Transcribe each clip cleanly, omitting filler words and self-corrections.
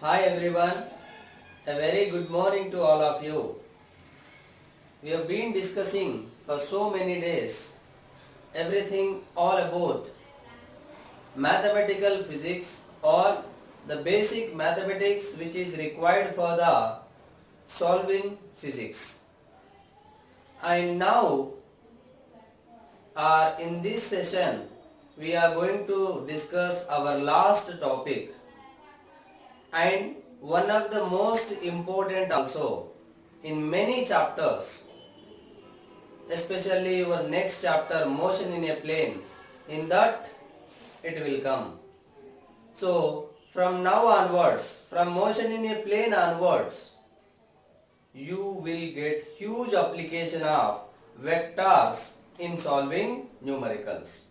Hi everyone, a very good morning to all of you. We have been discussing for so many days everything all about mathematical physics or the basic mathematics which is required for the solving physics. And now in this session we are going to discuss our last topic and one of the most important also in many chapters, especially your next chapter motion in a plane, in that it will come. So from now onwards, from motion in a plane onwards, you will get huge application of vectors in solving numericals,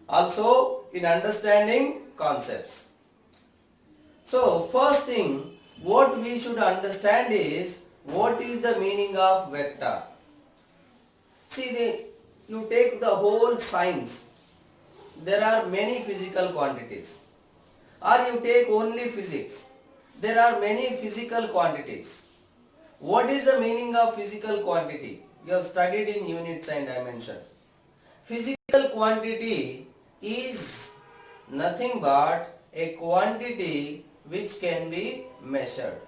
also in understanding concepts. So first thing what we should understand is what is the meaning of vector. See, you take the whole science, there are many physical quantities. Or you take only physics, there are many physical quantities. What is the meaning of physical quantity? You have studied in units and dimension. Physical quantity is nothing but a quantity which can be measured.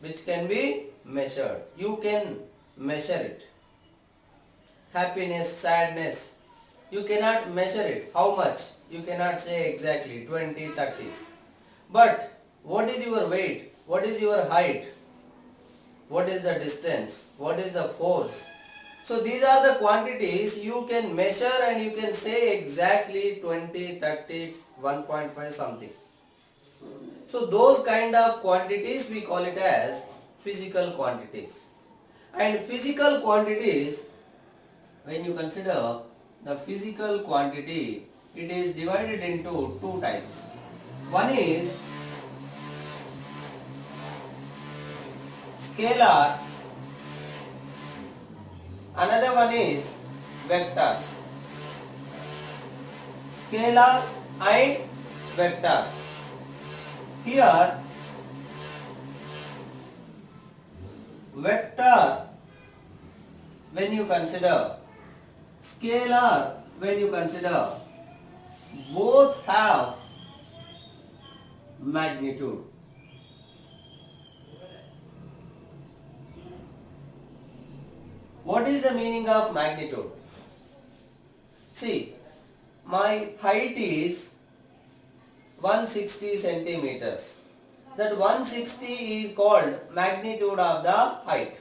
Which can be measured. You can measure it. Happiness, sadness, you cannot measure it. How much? You cannot say exactly 20, 30. But what is your weight? What is your height? What is the distance? What is the force? So these are the quantities you can measure and you can say exactly 20, 30, 1.5 something. So those kind of quantities we call it as physical quantities. And physical quantities, when you consider the physical quantity, it is divided into two types. One is scalar, another one is vector. Scalar and vector. Here vector, when you consider, scalar when you consider, both have magnitude. What is the meaning of magnitude? See, my height is 160 centimeters. That 160 is called magnitude of the height.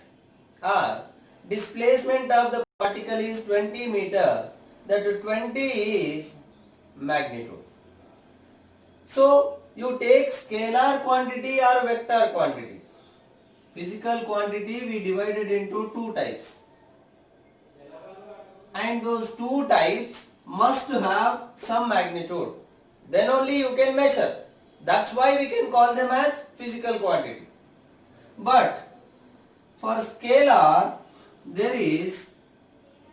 Or displacement of the particle is 20 meter. That 20 is magnitude. So you take scalar quantity or vector quantity. Physical quantity we divided into two types. And those two types must have some magnitude. Then only you can measure. That's why we can call them as physical quantity. But for scalar, there is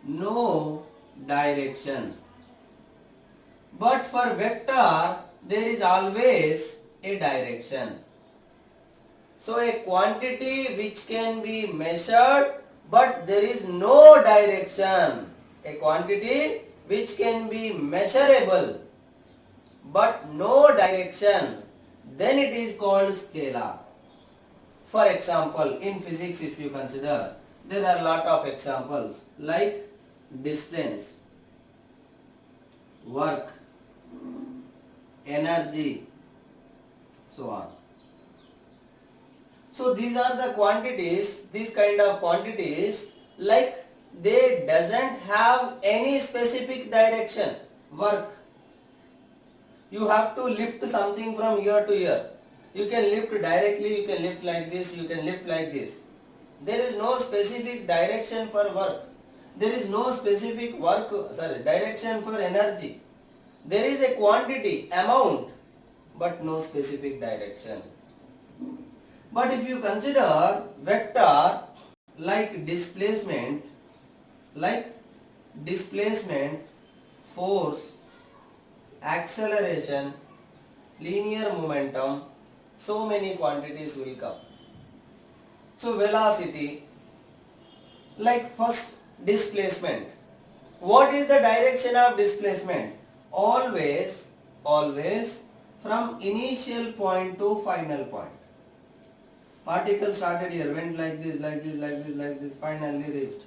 no direction. But for vector, there is always a direction. So a quantity which can be measured but there is no direction. A quantity which can be measurable but no direction, then it is called scalar. For example, in physics if you consider, there are a lot of examples like distance, work, energy, so on. So these are the quantities, these kind of quantities, like they doesn't have any specific direction. Work, you have to lift something from here to here. You can lift directly, you can lift like this, you can lift like this. There is no specific direction for work. There is no specific direction for energy. There is a quantity, amount, but no specific direction. But if you consider vector like displacement, force, acceleration, linear momentum, so many quantities will come. So velocity, like first displacement. What is the direction of displacement? Always from initial point to final point. Particle started here, went like this, finally reached.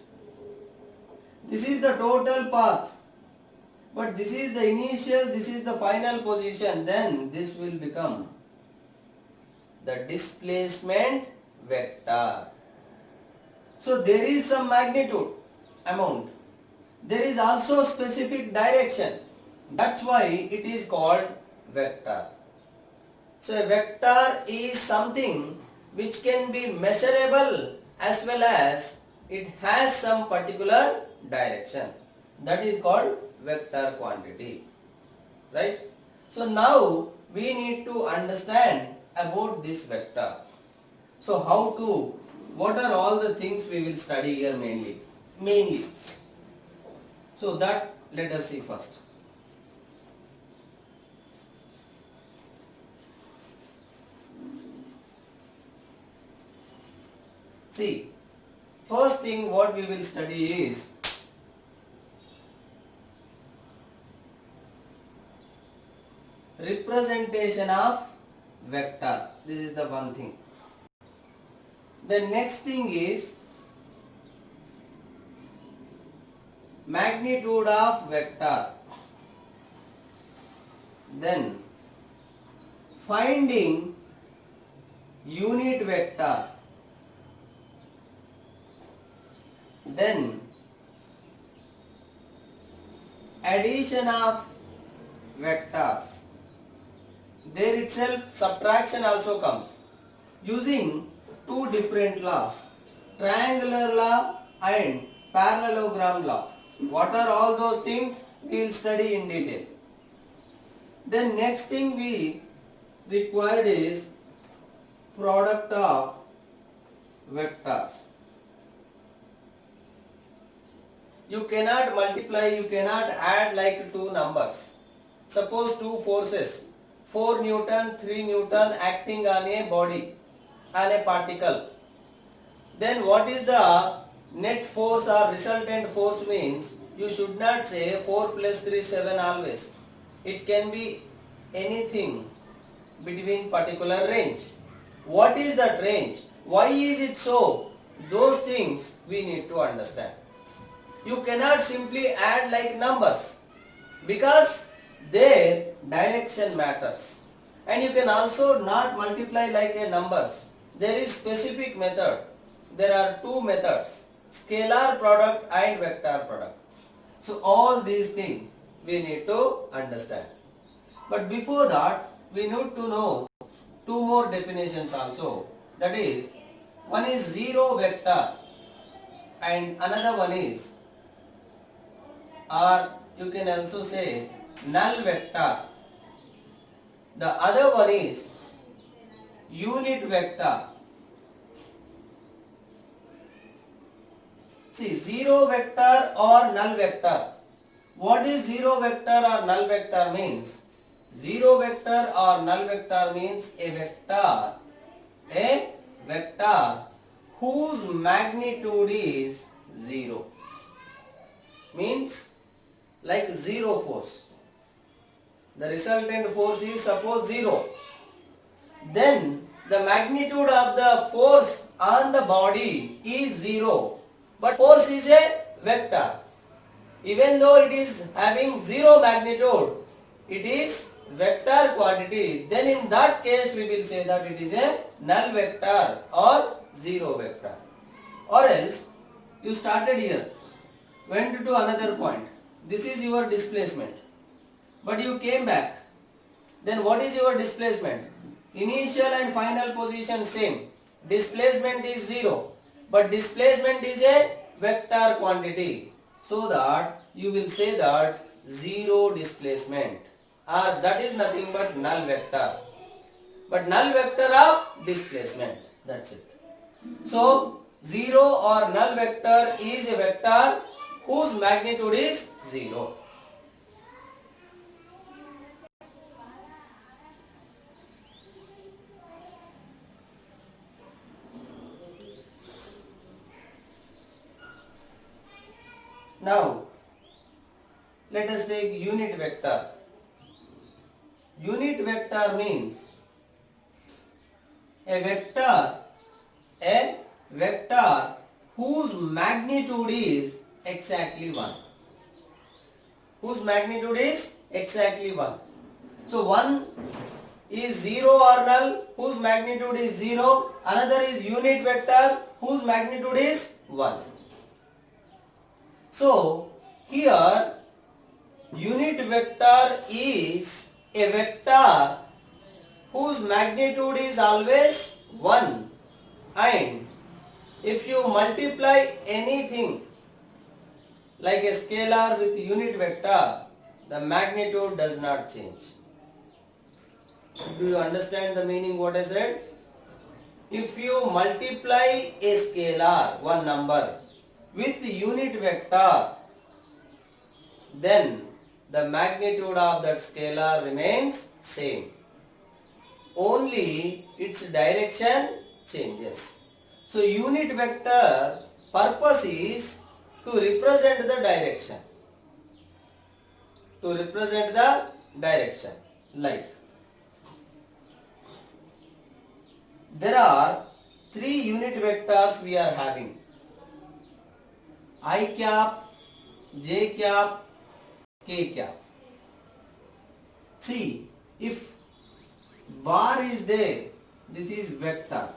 This is the total path. But this is the initial, this is the final position. Then this will become the displacement vector. So there is some magnitude amount. There is also specific direction. That's why it is called vector. So a vector is something which can be measurable as well as it has some particular direction. That is called vector quantity. Right? So now we need to understand about this vector. So what are all the things we will study here mainly. So that let us see first. See, first thing what we will study is representation of vector. This is the one thing. The next thing is magnitude of vector. Then finding unit vector. Then addition of vectors. There itself subtraction also comes using two different laws, triangular law and parallelogram law. What are all those things? We will study in detail. Then next thing we required is product of vectors. You cannot multiply, you cannot add like two numbers. Suppose two forces, 4 Newton, 3 Newton acting on a body, on a particle. Then what is the net force or resultant force means? You should not say 4 plus 3 7 always. It can be anything between particular range. What is that range? Why is it so? Those things we need to understand. You cannot simply add like numbers because their direction matters. And you can also not multiply like a numbers. There is specific method. There are two methods, scalar product and vector product. So all these things we need to understand. But before that, we need to know two more definitions also. That is, one is zero vector and another one is, or you can also say null vector. The other one is unit vector. See, zero vector or null vector. What is zero vector or null vector means? Zero vector or null vector means a vector whose magnitude is zero. Means like zero force. The resultant force is suppose 0. Then the magnitude of the force on the body is 0. But force is a vector. Even though it is having 0 magnitude, it is vector quantity. Then in that case we will say that it is a null vector or zero vector. Or else you started here, went to another point. This is your displacement. But you came back. Then what is your displacement? Initial and final position same. Displacement is 0. But displacement is a vector quantity. So that you will say that zero displacement. Or that is nothing but null vector. But null vector of displacement. That's it. So 0 or null vector is a vector whose magnitude is 0. Now let us take unit vector. Unit vector means a vector whose magnitude is exactly 1. Whose magnitude is exactly 1. So 1 is 0 or null, whose magnitude is 0. Another is unit vector whose magnitude is 1. So here unit vector is a vector whose magnitude is always 1, and if you multiply anything like a scalar with unit vector, the magnitude does not change. Do you understand the meaning what I said? If you multiply a scalar, one number, with unit vector, then the magnitude of that scalar remains same. Only its direction changes. So unit vector purpose is to represent the direction. To represent the direction. Like there are 3 unit vectors we are having. I cap, j cap, k cap. See, if bar is there, this is vector.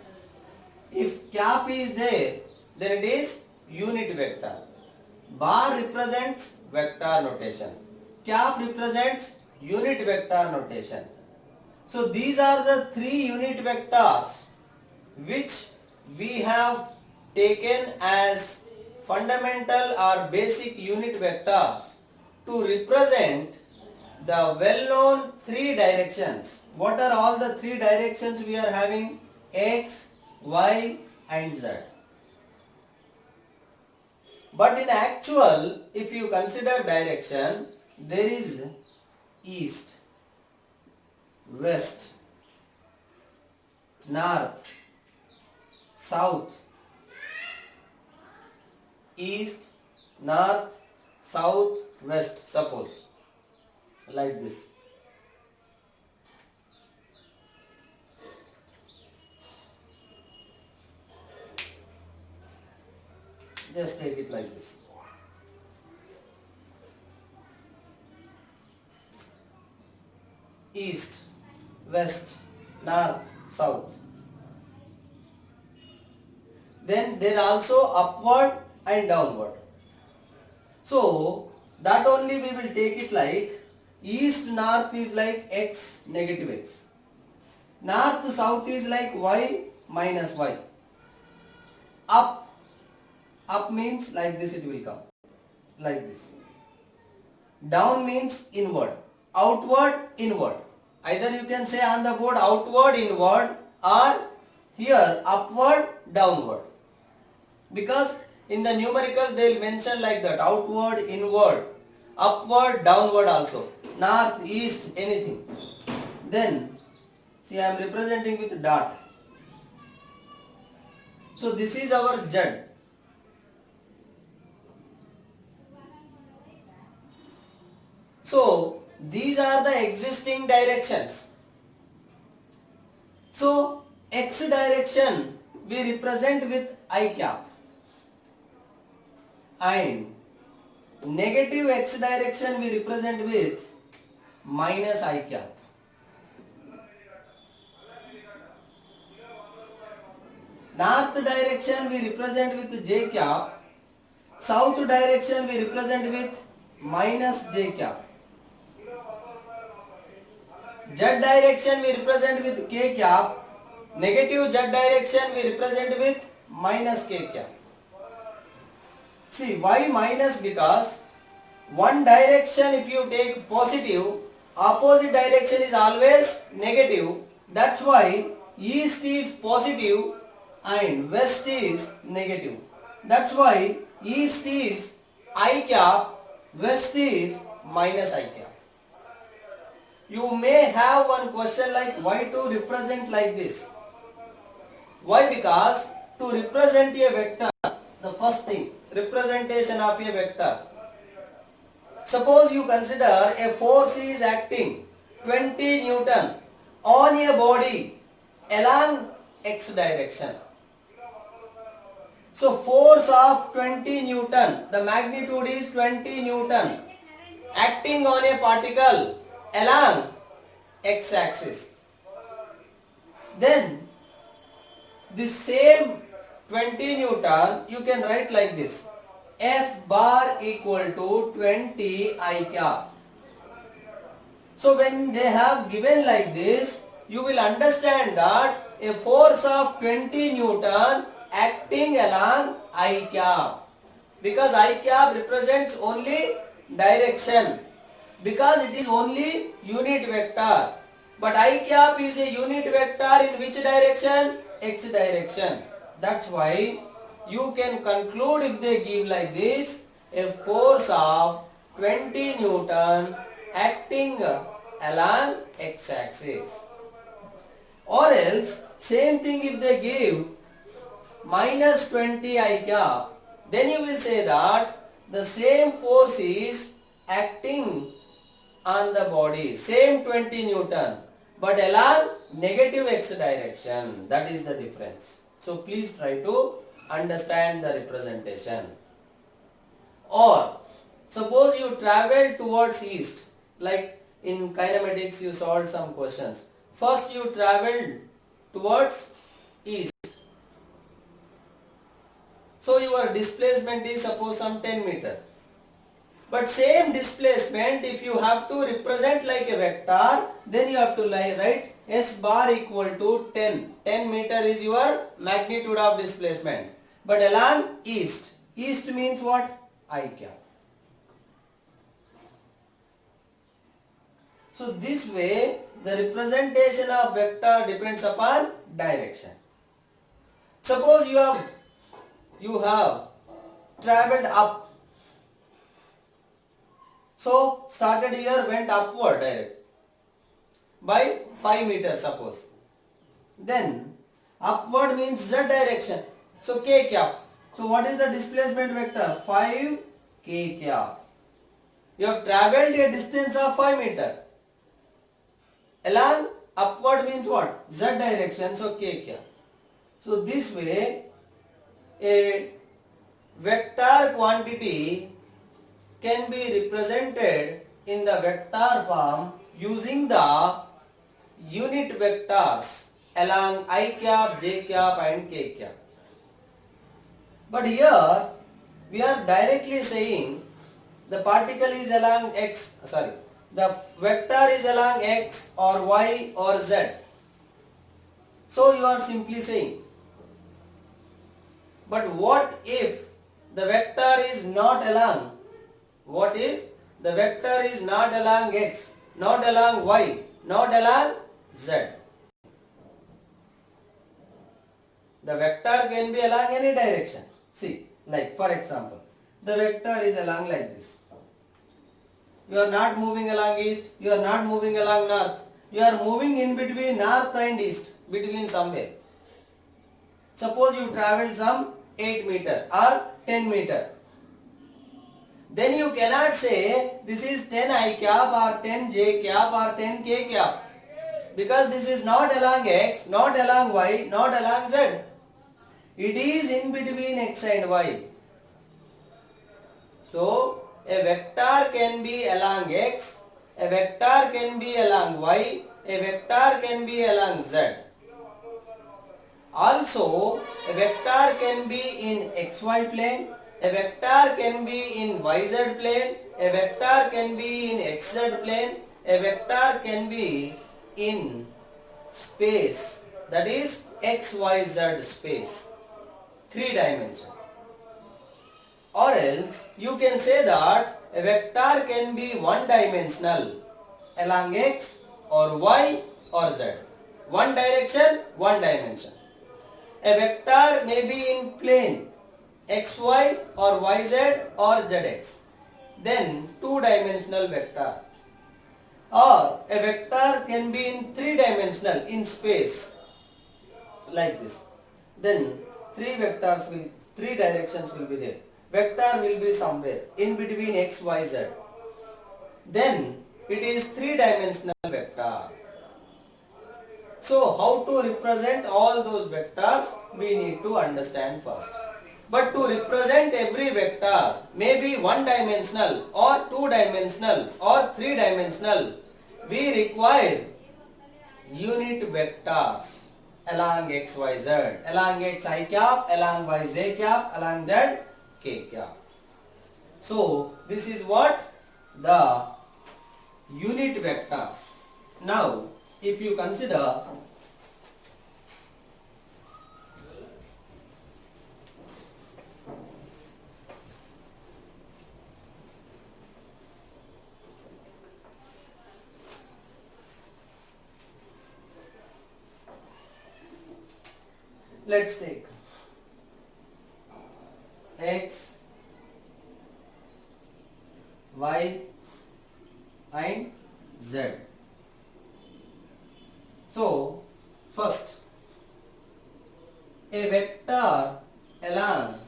If cap is there, then it is unit vector. Bar represents vector notation. Cap represents unit vector notation. So these are the 3 unit vectors which we have taken as fundamental or basic unit vectors to represent the well-known 3 directions. What are all the 3 directions we are having? X, Y and Z. But in actual, if you consider direction, there is east, west, north, south, east, north, south, west, suppose, like this. Just take it like this. East, west, north, south. Then there are also upward and downward. So that only we will take it like east north is like x negative x. North south is like y minus y. Up means like this it will come. Like this. Down means inward. Outward, inward. Either you can say on the board outward, inward, or here upward, downward. Because in the numerical they will mention like that, outward, inward, upward, downward also, north, east, anything. Then see I am representing with dot. So this is our Z. So these are the existing directions. So x direction we represent with I cap, and negative x direction we represent with minus I cap. North direction we represent with j cap, south direction we represent with minus j cap. Z direction we represent with k cap, negative z direction we represent with minus k cap. See why minus? Because one direction if you take positive, opposite direction is always negative. That's why east is positive and west is negative. That's why east is I cap, west is minus I cap. You may have one question like why to represent like this? Why? Because to represent a vector, the first thing, representation of a vector. Suppose you consider a force is acting 20 Newton on a body along x direction. So force of 20 Newton, the magnitude is 20 Newton acting on a particle along x axis. Then this same 20 Newton you can write like this: F bar equal to 20 I cap. So when they have given like this, you will understand that a force of 20 Newton acting along I cap, because I cap represents only direction, because it is only unit vector. But I cap is a unit vector in which direction? X direction. That's why you can conclude, if they give like this, a force of 20 Newton acting along x axis. Or else same thing, if they give minus 20 I cap, then you will say that the same force is acting on the body, same 20 Newton, but along negative x direction. That is the difference. So please try to understand the representation. Or suppose you travel towards east, like in kinematics you solved some questions. First you traveled towards east. So your displacement is suppose some 10 meter. But same displacement, if you have to represent like a vector, then you have to write S bar equal to 10. 10 meter is your magnitude of displacement. But along east, east means what? I cap. So this way the representation of vector depends upon direction. Suppose you have traveled up. So started here, went upward direct by 5 meters suppose. Then upward means z direction. So k cap. So what is the displacement vector? 5 k cap. You have traveled a distance of 5 meter. Along upward means what? Z direction. So k cap. So this way a vector quantity can be represented in the vector form using the unit vectors along I cap, j cap and k cap. But here we are directly saying the particle is along x, the vector is along x or y or z. So you are simply saying. But what if the vector is not along? What if the vector is not along x, not along y, not along z? The vector can be along any direction. See, like for example, the vector is along like this. You are not moving along east, you are not moving along north. You are moving in between north and east, between somewhere. Suppose you traveled some 8 meter or 10 meter. Then you cannot say this is 10 I cap or 10 j cap or 10 k cap, because this is not along x, not along y, not along z. It is in between x and y. So a vector can be along x, a vector can be along y, a vector can be along z. Also a vector can be in xy plane, a vector can be in yz plane, a vector can be in xz plane, a vector can be in space, that is xyz space, 3 dimension. Or else you can say that a vector can be one dimensional along x or y or z. One direction, one dimension. A vector may be in plane xy or yz or zx. Then 2-dimensional vector. Or a vector can be in 3-dimensional in space like this. Then 3 directions will be there. Vector will be somewhere in between x, y, z. then it is three-dimensional vector. So how to represent all those vectors we need to understand first. But to represent every vector, maybe one-dimensional or two-dimensional or three-dimensional, we require unit vectors along x, y, z, along x I cap, along y j cap, along z k cap. So this is what the unit vectors. Now if you consider let's take x, y and z. So first a vector along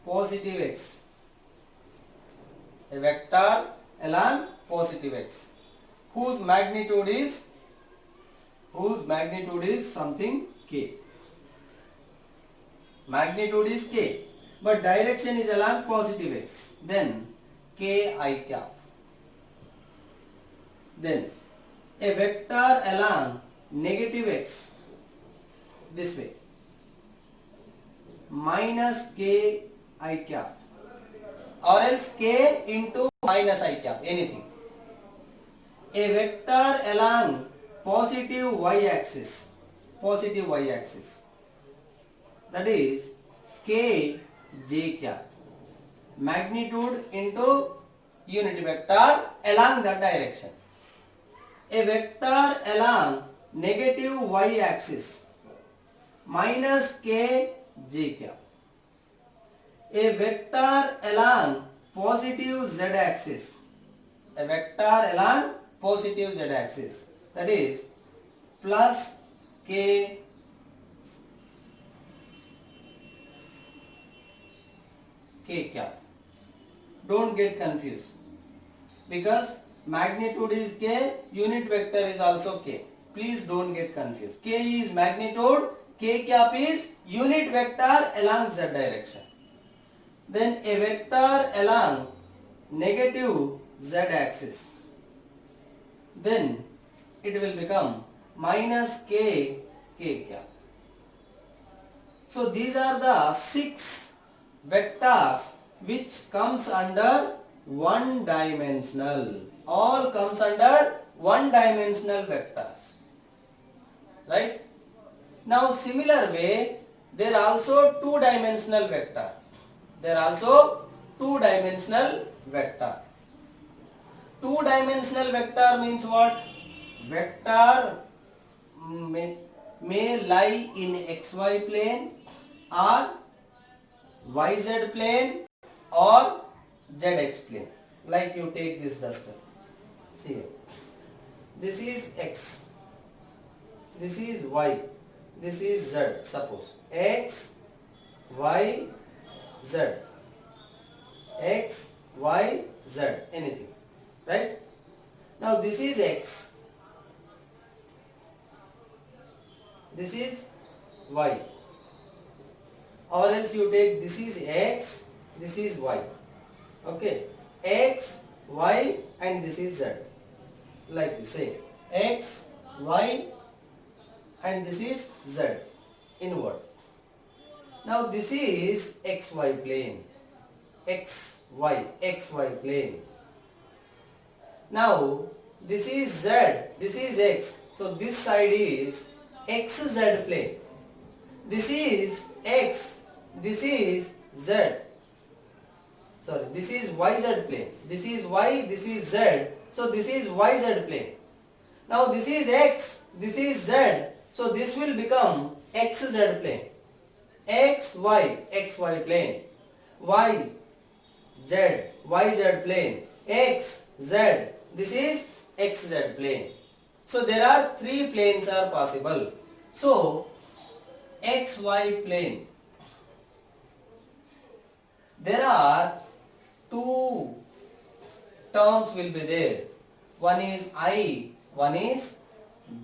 positive x, a vector along positive x whose magnitude is something k. Magnitude is k, but direction is along positive x. Then k I cap. Then a vector along negative x this way minus k I cap, or else k into minus I cap, anything. A vector along positive y axis, that is k j cap, magnitude into unit vector along that direction. A vector along negative y axis minus k j cap. A vector along positive z axis, a vector along positive z axis, that is plus k cap. Don't get confused, because magnitude is k, unit vector is also k. Please don't get confused. K is magnitude, k cap is unit vector along z direction. Then a vector along negative z axis, then it will become minus k cap. So these are the 6 vectors which comes under one dimensional. All comes under one dimensional vectors. Right? Now similar way, there are also two dimensional vector. Two dimensional vector means what? Vector may lie in xy plane or yz plane or zx plane. Like you take this duster. See here. This is x. This is y. This is z. Suppose x, y, z. X, y, z. Anything. Right? Now this is x. This is y. Or else you take this is x, this is y. Okay. X, y and this is z. Like this. Say x, y and this is z. Inward. Now this is xy plane. xy plane. Now this is z, this is x. So this side is xz plane. This is x, this is z. Sorry, this is yz plane. This is y, this is z. So this is yz plane. Now this is x, this is z. So this will become xz plane. xy plane. y, z, yz plane. x, z. This is xz plane. So there are 3 planes are possible. So xy plane, there are 2 terms will be there. One is I, one is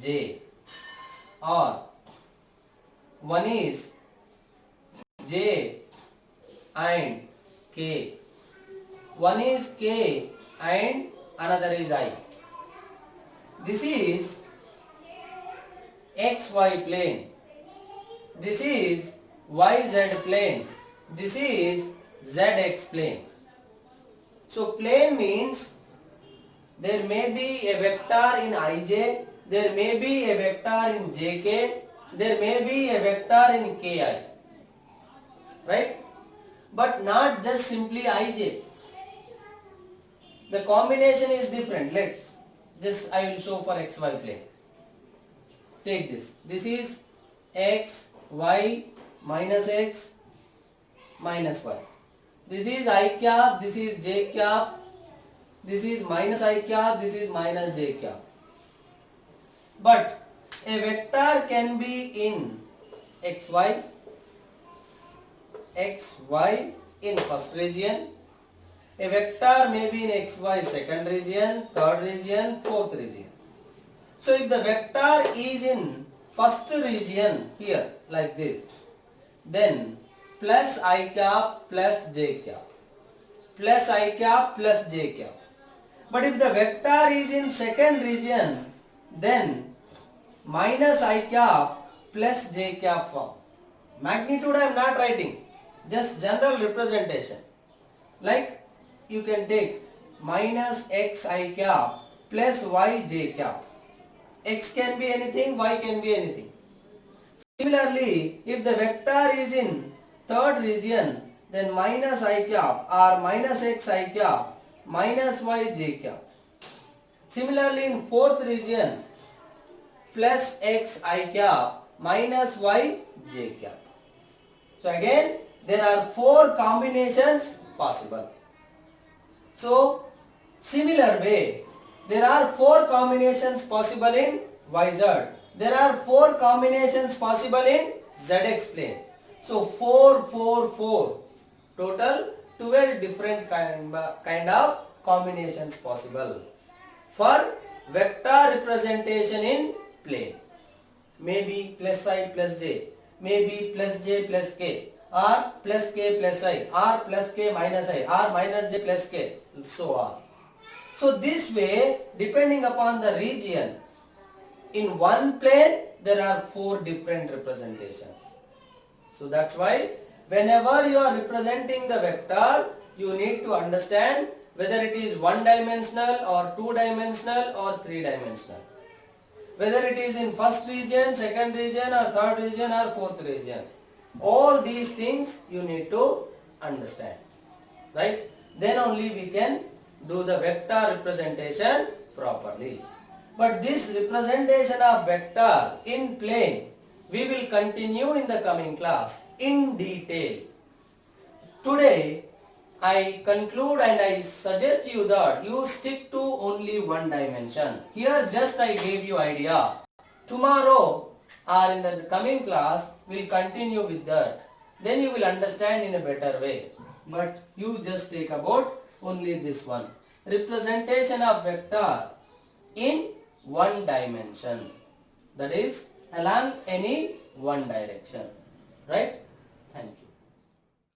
j, or one is j and k, one is k and another is I. This is xy plane, this is yz plane, this is zx plane. So plane means there may be a vector in ij, there may be a vector in jk, there may be a vector in ki, right? But not just simply ij. The combination is different. I will show for xy plane. Take this. This is x, y, minus x, minus y. This is I cap, this is j cap, this is minus I cap, this is minus j cap. But a vector can be in xy in first region, a vector may be in xy second region, third region, fourth region. So if the vector is in first region here like this, then plus I cap plus j cap, plus I cap plus j cap. But if the vector is in second region, then minus I cap plus j cap form. Magnitude I am not writing, just general representation. Like you can take minus x I cap plus y j cap. X can be anything, y can be anything. Similarly, if the vector is in third region, then minus I cap or minus x I cap minus y j cap. Similarly, in fourth region, plus x I cap minus y j cap. So again, there are four combinations possible. So similar way, there are four combinations possible in YZ. There are four combinations possible in ZX plane. So 4, 4, 4. Total 12 different kind of combinations possible for vector representation in plane. Maybe plus I plus j, maybe plus j plus k, or plus k plus I, or plus k minus I, or minus j plus k, so on. So this way, depending upon the region, in one plane there are four different representations. So that's why whenever you are representing the vector, you need to understand whether it is one dimensional or two dimensional or three dimensional. Whether it is in first region, second region or third region or fourth region. All these things you need to understand. Right? Then only we can do the vector representation properly. But this representation of vector in plane, we will continue in the coming class in detail. Today, I conclude and I suggest you that you stick to only one dimension. Here just I gave you idea. Tomorrow or in the coming class, we will continue with that. Then you will understand in a better way. But you just take about only this one. Representation of vector in one dimension. That is along any one direction. Right? Thank you.